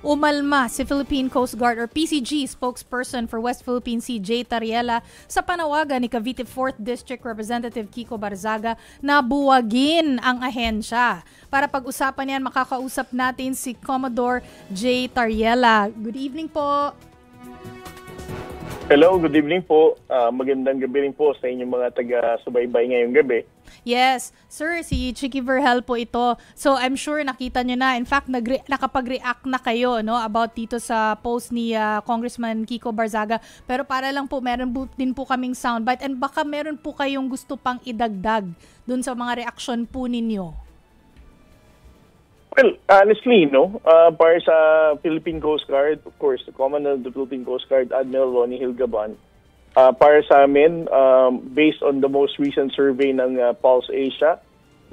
umalma si Philippine Coast Guard or PCG spokesperson for West Philippine Sea Jay Tariela sa panawagan ni Cavite 4th District Representative Kiko Barzaga na buwagin ang ahensya. Para pag-usapan yan, makakausap natin si Commodore Jay Tariela. Good evening po. Hello, good evening po. Magandang gabi rin po sa inyong mga taga-subaybay ngayong gabi. Yes, sir, si Chicky Verhel po ito. So I'm sure nakita nyo na. In fact, nakapag-react na kayo about dito sa post ni Congressman Kiko Barzaga. Pero para lang po, meron din po kaming soundbite and baka meron po kayong gusto pang idagdag dun sa mga reaction po ninyo. Well, honestly, para sa Philippine Coast Guard, of course, the Commander of the Philippine Coast Guard, Admiral Ronnie Hilgaban, para sa amin, based on the most recent survey ng Pulse Asia,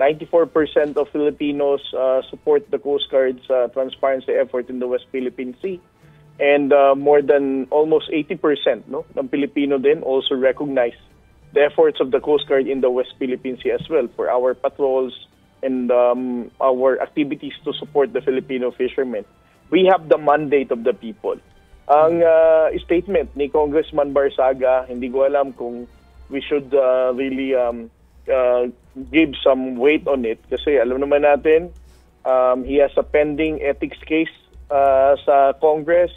94% of Filipinos support the Coast Guard's transparency effort in the West Philippine Sea. And more than almost 80% ng Pilipino din also recognize the efforts of the Coast Guard in the West Philippine Sea as well for our patrols and our activities to support the Filipino fishermen. We have the mandate of the people. Ang statement ni Congressman Barzaga, hindi ko alam kung we should really give some weight on it kasi alam naman natin, he has a pending ethics case sa Congress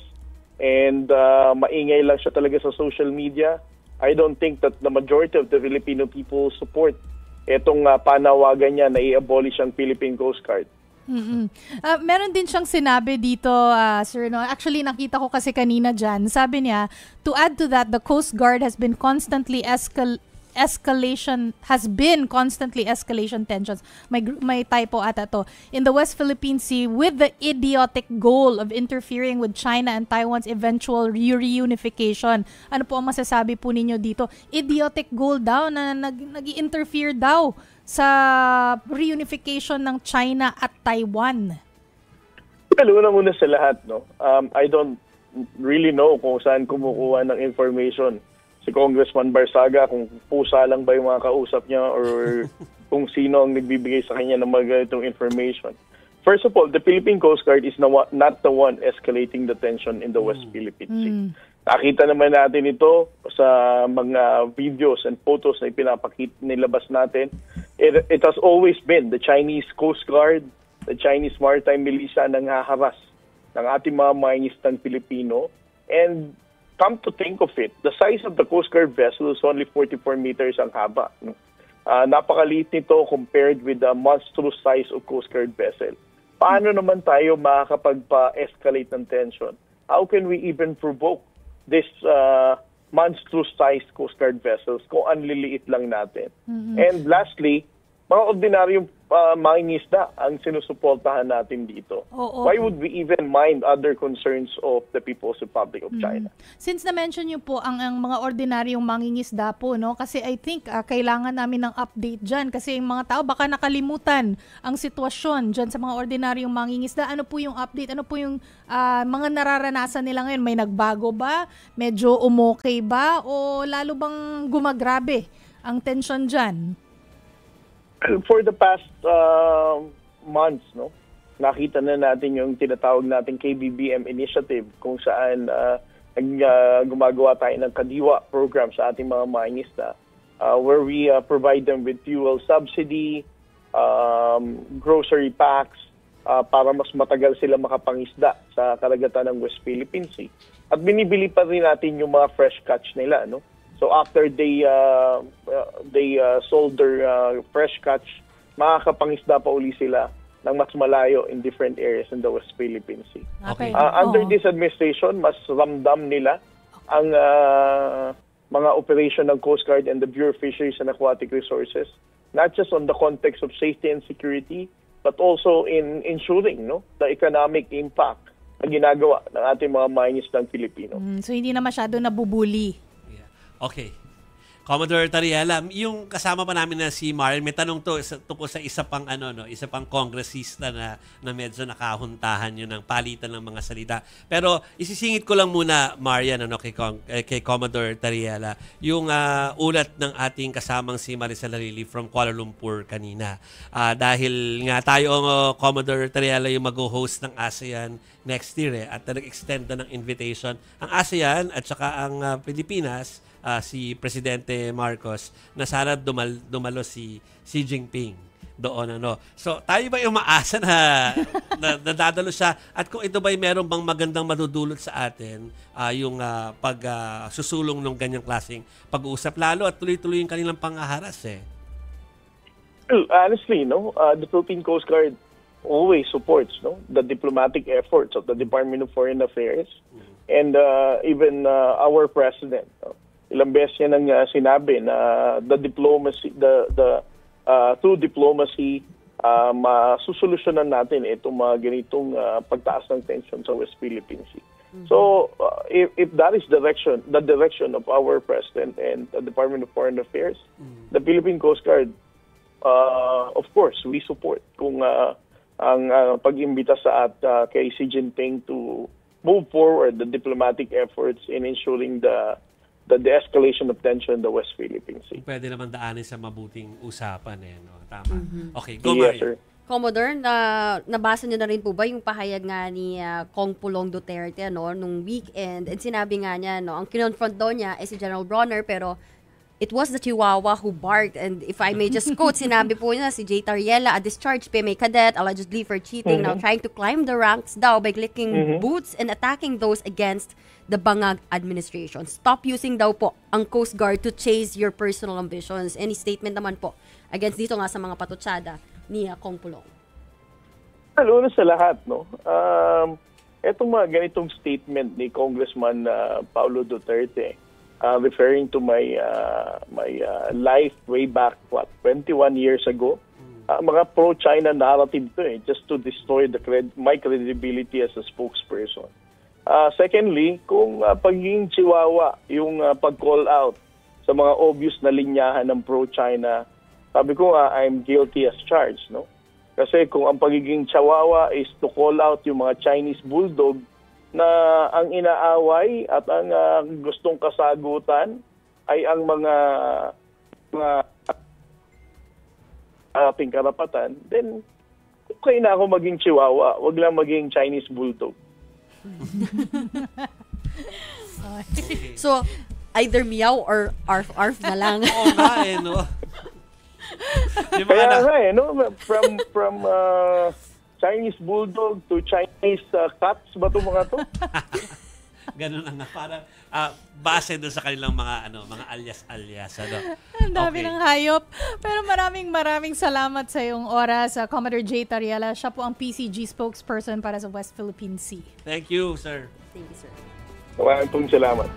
and maingay lang siya talaga sa social media. I don't think that the majority of the Filipino people support itong panawagan niya na i-abolish ang Philippine Coast Guard. Meron din siyang sinabi dito, sir. Actually, nakita ko kasi kanina dyan. Sabi niya, to add to that, the Coast Guard has been constantly escalation tensions. May typo ata to. In the West Philippine Sea with the idiotic goal of interfering with China and Taiwan's eventual reunification. Ano po ang masasabi po ninyo dito? Idiotic goal daw na nag-interfere daw sa reunification ng China at Taiwan. Well, una-una sa lahat, I don't really know kung saan kumukuha ng information si Congressman Barzaga, kung pusa lang ba yung mga kausap niya or kung sino ang nagbibigay sa kanya ng mga ganitong information. First of all, the Philippine Coast Guard is not the one escalating the tension in the West Philippine Sea. Nakita naman natin ito sa mga videos and photos na nilabas natin. It has always been the Chinese Coast Guard, the Chinese Maritime Militia nang haharas ng ating mga mangingisdang Pilipino. And come to think of it, the size of the Coast Guard vessel is only 44 meters ang haba. Napakaliit nito compared with the monstrous size of Coast Guard vessel. Paano naman tayo makakapagpa-escalate ng tension? How can we even provoke this monstrous size Coast Guard vessels kung anliliit lang natin? And lastly, mga ordinaryong mangingisda ang sinusuportahan natin dito. Why would we even mind other concerns of the People's Republic of China? Since na-mention niyo po ang mga ordinaryong mangingisda po, kasi I think kailangan namin ng update dyan kasi yung mga tao baka nakalimutan ang sitwasyon dyan sa mga ordinaryong mangingisda. Ano po yung update? Ano po yung mga nararanasan nila ngayon? May nagbago ba? Medyo umokay ba? O lalo bang gumagrabe ang tension dyan? For the past months, nakita na natin yung tinatawag nating KBBM initiative kung saan gumagawa tayo ng kadiwa program sa ating mga mangingisda where we provide them with fuel subsidy, grocery packs para mas matagal sila makapangisda sa karagatan ng West Philippine Sea. At binibili pa rin natin yung mga fresh catch nila, So after they sold their fresh catch, makakapangisda pa uli sila ng mas malayo in different areas in the West Philippine Sea. Okay. Under this administration, mas ramdam nila ang mga operation ng Coast Guard and the Bureau of Fisheries and Aquatic Resources, not just on the context of safety and security, but also in ensuring the economic impact na ginagawa ng ating mga mangingisdang Pilipino. So hindi na masyado nabubuli. Okay. Commodore Tariela, yung kasama pa namin na si Marian, may tanong to tungkol sa isa pang isa pang kongresista na medyo nakahuntahan yun ng palitan ng mga salita. Pero isisingit ko lang muna, Marian, kay Commodore Tariela, yung ulat ng ating kasamang si Maricel Harili from Kuala Lumpur kanina. Dahil nga tayo, Commodore Tariela, yung mag-host ng ASEAN next year at nag-extend na ng invitation ang ASEAN at saka ang Pilipinas, si Presidente Marcos, na sana dumalo si Xi Jinping doon. So, tayo ba yung umaasa na dadalo siya? At kung ito ba'y meron bang magandang madudulot sa atin, yung pagsusulong ng ganyang klaseng pag-uusap, lalo at tuloy-tuloy yung kanilang pangaharas Well, honestly, the Philippine Coast Guard always supports the diplomatic efforts of the Department of Foreign Affairs and even our president. Ilang beses niya nang sinabi na the diplomacy, through diplomacy, masusolusyonan natin itong mga ganitong pagtaas ng tension sa West Philippine Sea. So, if that is the direction of our president and the Department of Foreign Affairs, the Philippine Coast Guard, of course, we support kung ang pag-imbita kay Xi Jinping to move forward the diplomatic efforts in ensuring the de-escalation of tension in the West Philippine Sea. Pwede naman daanin sa mabuting usapan Tama. Okay, go Yes, Mario. sir. Commodore, nabasa niyo na rin po ba yung pahayag nga ni Kong Pulong Duterte nung weekend? And sinabi nga niya, ang kinonfront daw niya ay si General Bronner, pero it was the Chihuahua who barked. And if I may just quote, sinabi po niya si J. Tariela, a discharged PMA cadet allegedly for cheating, now trying to climb the ranks daw by clicking boots and attacking those against the Bangag administration. Stop using daw po ang Coast Guard to chase your personal ambitions. Any statement naman po against dito nga sa mga patutsada ni Kong Pulong? Well, una sa lahat, etong mga ganitong statement ni Congressman Paulo Duterte, referring to my life way back, 21 years ago, mga pro-China narrative to just to destroy my credibility as a spokesperson. Secondly, kung pagiging chihuahua, yung pag-call out sa mga obvious na linyahan ng pro-China, sabi ko I'm guilty as charged. Kasi kung ang pagiging chihuahua is to call out yung mga Chinese bulldog na ang inaaway at ang gustong kasagutan ay ang mga ating karapatan, then okay na ako maging chihuahua, wag lang maging Chinese bulldog. So, either meow or arf na lang. Oo nga Kaya from Chinese bulldog to Chinese cats ba ito mga to? Ganun nga, parang base doon sa kanilang mga alias. Ang dami ng hayop. Pero maraming salamat sa iyong oras, Commodore J. Tariela. Siya po ang PCG spokesperson para sa West Philippine Sea. Thank you, sir. Thank you, sir. Maraming salamat.